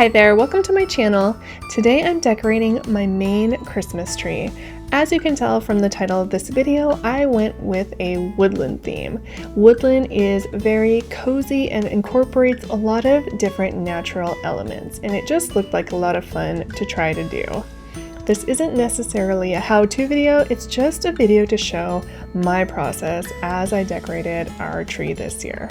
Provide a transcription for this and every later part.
Hi there, welcome to my channel. Today I'm decorating my main Christmas tree. As you can tell from the title of this video, I went with a woodland theme. Woodland is very cozy and incorporates a lot of different natural elements, and it just looked like a lot of fun to try to do. This isn't necessarily a how-to video, it's just a video to show my process as I decorated our tree this year.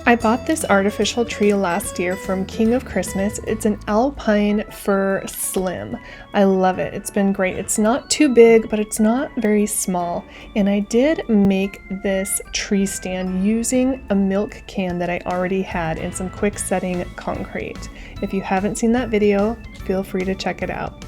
I bought this artificial tree last year from King of Christmas. It's an alpine fir slim. I love it. It's been great. It's not too big, but it's not very small. And I did make this tree stand using a milk can that I already had and some quick setting concrete. If you haven't seen that video, feel free to check it out.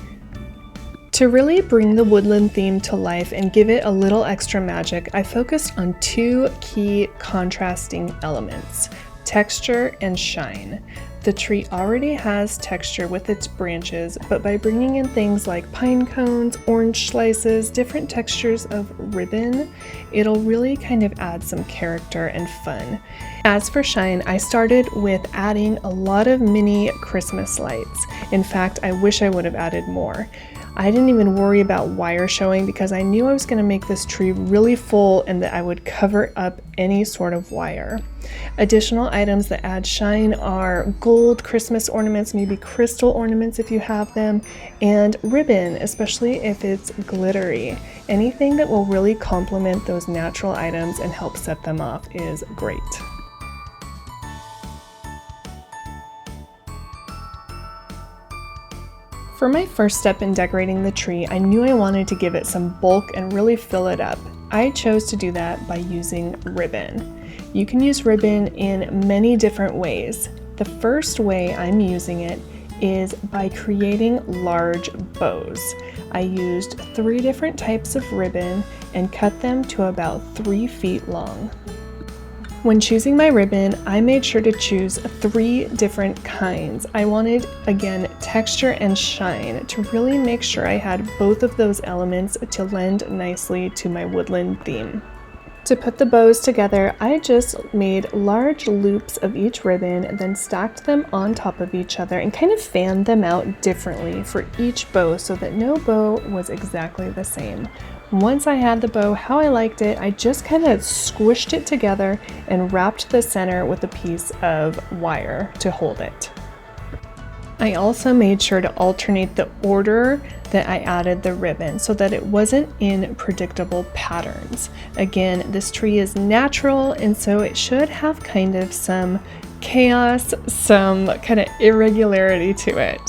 To really bring the woodland theme to life and give it a little extra magic, I focused on two key contrasting elements: texture and shine. The tree already has texture with its branches, but by bringing in things like pine cones, orange slices, different textures of ribbon, it'll really kind of add some character and fun. As for shine, I started with adding a lot of mini Christmas lights. In fact, I wish I would have added more. I didn't even worry about wire showing because I knew I was going to make this tree really full and that I would cover up any sort of wire. Additional items that add shine are gold Christmas ornaments, maybe crystal ornaments if you have them, and ribbon, especially if it's glittery. Anything that will really complement those natural items and help set them off is great. For my first step in decorating the tree, I knew I wanted to give it some bulk and really fill it up. I chose to do that by using ribbon. You can use ribbon in many different ways. The first way I'm using it is by creating large bows. I used 3 different types of ribbon and cut them to about 3 feet long. When choosing my ribbon, I made sure to choose 3 different kinds. I wanted, again, texture and shine to really make sure I had both of those elements to lend nicely to my woodland theme. To put the bows together, I just made large loops of each ribbon, then stacked them on top of each other and kind of fanned them out differently for each bow so that no bow was exactly the same. Once I had the bow how I liked it, I just kind of squished it together and wrapped the center with a piece of wire to hold it. I also made sure to alternate the order that I added the ribbon so that it wasn't in predictable patterns. Again, this tree is natural, and so it should have kind of some chaos, some kind of irregularity to it.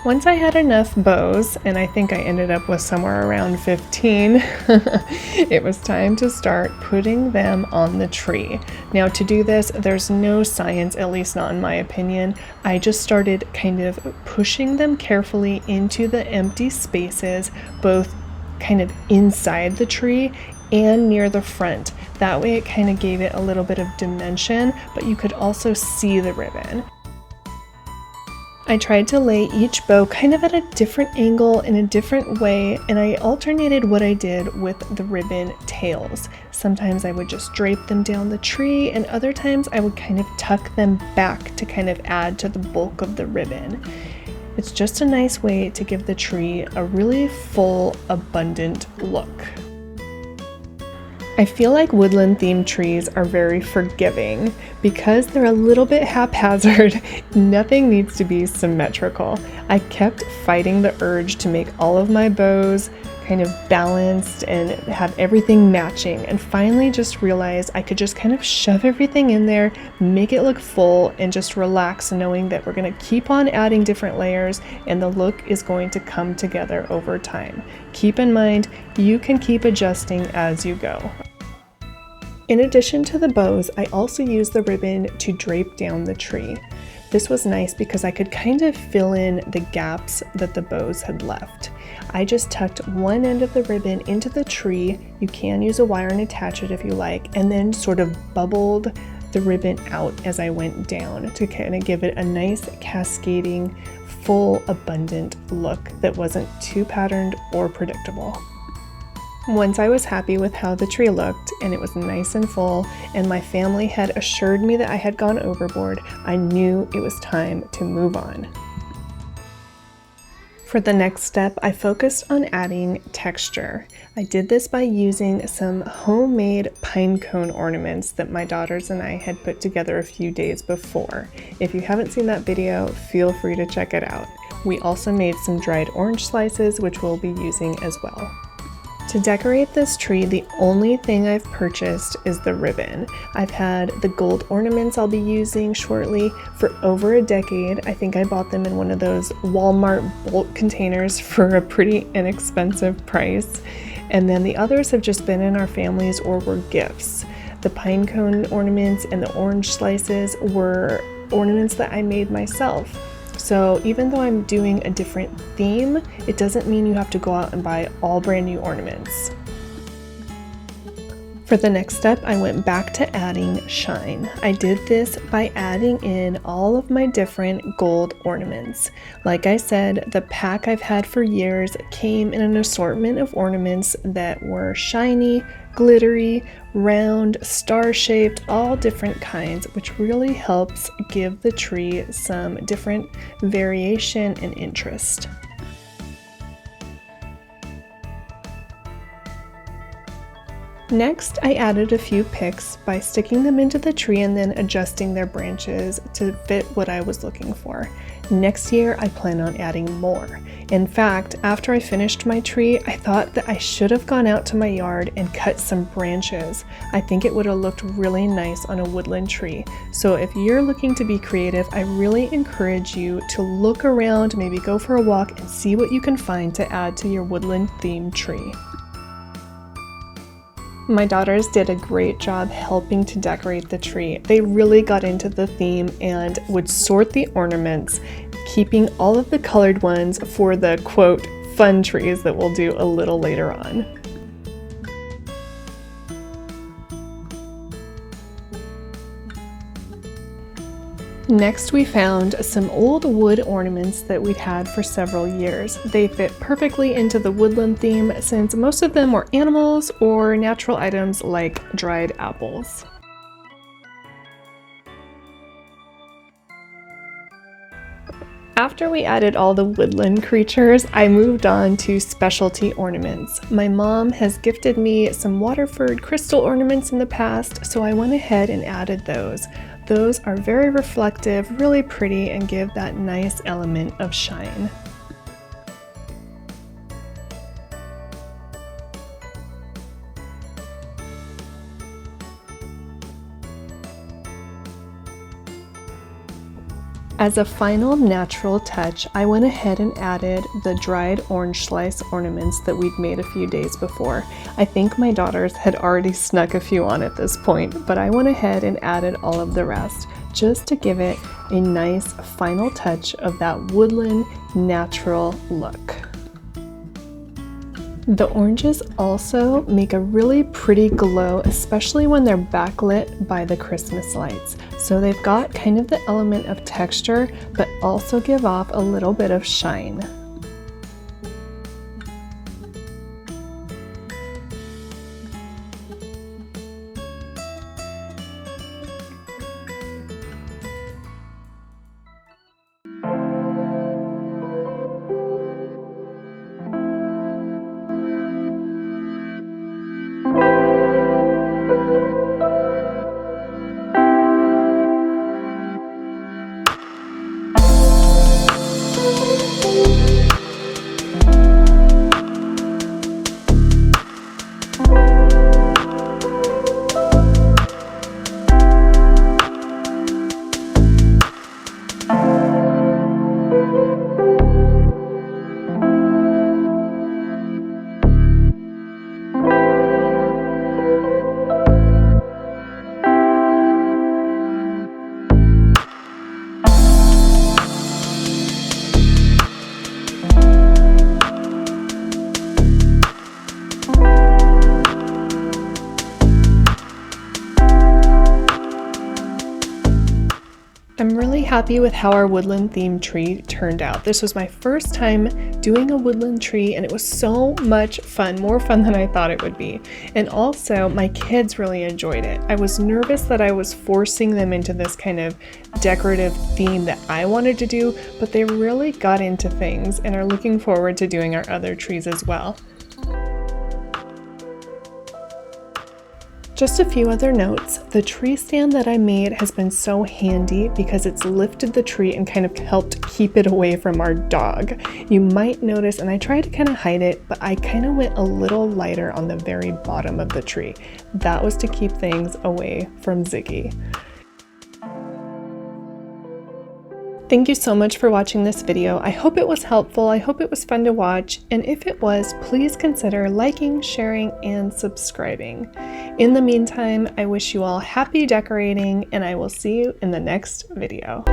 Once I had enough bows, and I think I ended up with somewhere around 15, it was time to start putting them on the tree. Now to do this, there's no science, at least not in my opinion. I just started kind of pushing them carefully into the empty spaces, both kind of inside the tree and near the front. That way it kind of gave it a little bit of dimension, but you could also see the ribbon. I tried to lay each bow kind of at a different angle in a different way, and I alternated what I did with the ribbon tails. Sometimes I would just drape them down the tree, and other times I would kind of tuck them back to kind of add to the bulk of the ribbon. It's just a nice way to give the tree a really full, abundant look. I feel like woodland themed trees are very forgiving. Because they're a little bit haphazard, nothing needs to be symmetrical. I kept fighting the urge to make all of my bows kind of balanced and have everything matching, and finally just realized I could just kind of shove everything in there, make it look full, and just relax knowing that we're going to keep on adding different layers and the look is going to come together over time. Keep in mind, you can keep adjusting as you go. In addition to the bows, I also used the ribbon to drape down the tree. This was nice because I could kind of fill in the gaps that the bows had left. I just tucked one end of the ribbon into the tree. You can use a wire and attach it if you like, and then sort of bubbled the ribbon out as I went down to kind of give it a nice cascading, full, abundant look that wasn't too patterned or predictable. Once I was happy with how the tree looked and it was nice and full, and my family had assured me that I had gone overboard, I knew it was time to move on. For the next step, I focused on adding texture. I did this by using some homemade pine cone ornaments that my daughters and I had put together a few days before. If you haven't seen that video, feel free to check it out. We also made some dried orange slices, which we'll be using as well. To decorate this tree, the only thing I've purchased is the ribbon. I've had the gold ornaments I'll be using shortly for over a decade. I think I bought them in one of those Walmart bulk containers for a pretty inexpensive price. And then the others have just been in our families or were gifts. The pine cone ornaments and the orange slices were ornaments that I made myself. So even though I'm doing a different theme, it doesn't mean you have to go out and buy all brand new ornaments. For the next step, I went back to adding shine. I did this by adding in all of my different gold ornaments. Like I said, the pack I've had for years came in an assortment of ornaments that were shiny, glittery, round, star-shaped, all different kinds, which really helps give the tree some different variation and interest. Next, I added a few picks by sticking them into the tree and then adjusting their branches to fit what I was looking for. Next year, I plan on adding more. In fact, after I finished my tree, I thought that I should have gone out to my yard and cut some branches. I think it would have looked really nice on a woodland tree. So if you're looking to be creative, I really encourage you to look around, maybe go for a walk and see what you can find to add to your woodland themed tree. My daughters did a great job helping to decorate the tree. They really got into the theme and would sort the ornaments, keeping all of the colored ones for the quote fun trees that we'll do a little later on. Next, we found some old wood ornaments that we'd had for several years. They fit perfectly into the woodland theme since most of them were animals or natural items like dried apples. After we added all the woodland creatures, I moved on to specialty ornaments. My mom has gifted me some Waterford crystal ornaments in the past, so I went ahead and added those. Those are very reflective, really pretty, and give that nice element of shine. As a final natural touch, I went ahead and added the dried orange slice ornaments that we'd made a few days before. I think my daughters had already snuck a few on at this point, but I went ahead and added all of the rest just to give it a nice final touch of that woodland natural look. The oranges also make a really pretty glow, especially when they're backlit by the Christmas lights. So they've got kind of the element of texture, but also give off a little bit of shine. I'm really happy with how our woodland themed tree turned out. This was my first time doing a woodland tree and it was so much fun, more fun than I thought it would be. And also my kids really enjoyed it. I was nervous that I was forcing them into this kind of decorative theme that I wanted to do, but they really got into things and are looking forward to doing our other trees as well. Just a few other notes. The tree stand that I made has been so handy because it's lifted the tree and kind of helped keep it away from our dog. You might notice, and I tried to kind of hide it, but I kind of went a little lighter on the very bottom of the tree. That was to keep things away from Ziggy. Thank you so much for watching this video. I hope it was helpful. I hope it was fun to watch. And if it was, please consider liking, sharing, and subscribing. In the meantime, I wish you all happy decorating and I will see you in the next video.